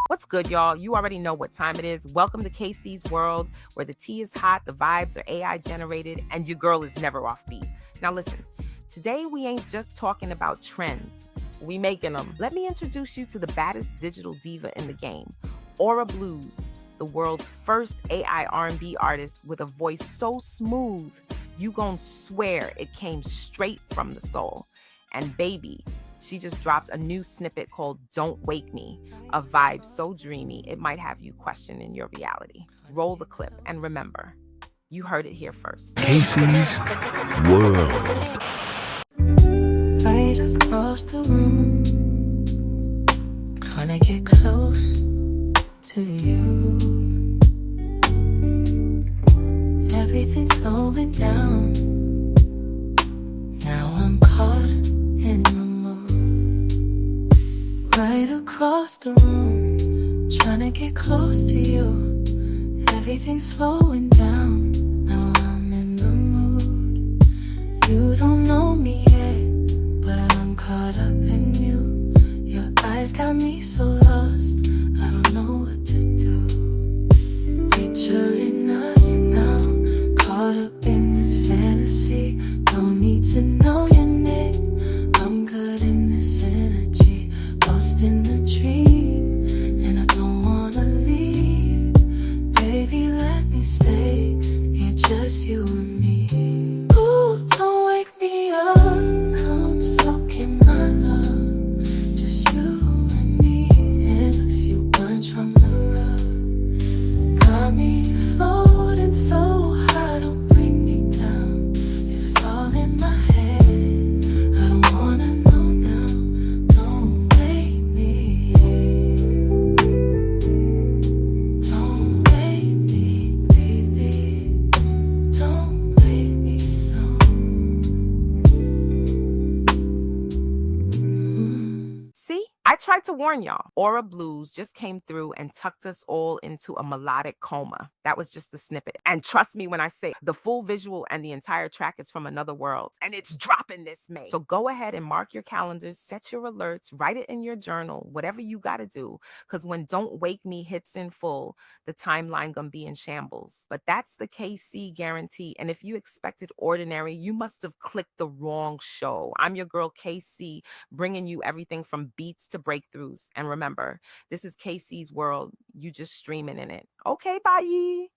What's good, y'all? You already know what time it is. Welcome to KC's world, where the tea is hot, the vibes are AI generated, and your girl is never off beat. Now listen, today we ain't just talking about trends. We making them. Let me introduce you to the baddest digital diva in the game, Aura Blues, the world's first AI R&B artist with a voice so smooth, you gon' swear it came straight from the soul. And baby, she just dropped a new snippet called Don't Wake Me, a vibe so dreamy it might have you questioning your reality. Roll the clip and remember, you heard it here first. KC's world. Right across the room, trying to get close to you. Everything's slowing down. Now I'm caught in the mood. Right across the room, trying to get close to you. Everything's slowing down. Now I'm in the mood. You don't know me yet, but I'm caught up in you. Your eyes got me so lost, I don't know what to do. Picturing us now, caught up in this fantasy. Don't need to know your name, I'm good in this energy. Lost in the dream, and I don't wanna leave. Baby, let me stay, here just you and me. Ooh, don't wake me up, come soak in my love. Just you and me, and a few burns from the rug. Got me floating so high, don't bring me down. If it's all in my head, I don't wanna know now. Don't wake me, don't wake me, baby. Don't wake me, no. See, I tried to warn y'all. Aura Blues just came through and tucked us all into a melodic coma. That was just the snippet. And trust me when I say the full visual and the entire track is from another world. And it's dropping this May. So go ahead and mark your calendars, set your alerts, write it in your journal, whatever you gotta do. Because when Don't Wake Me hits in full, the timeline gonna be in shambles. But that's the KC guarantee. And if you expected ordinary, you must have clicked the wrong show. I'm your girl KC, bringing you everything from beats to breakthroughs. And remember, this is KC's world. You just streaming in it. Okay, bye.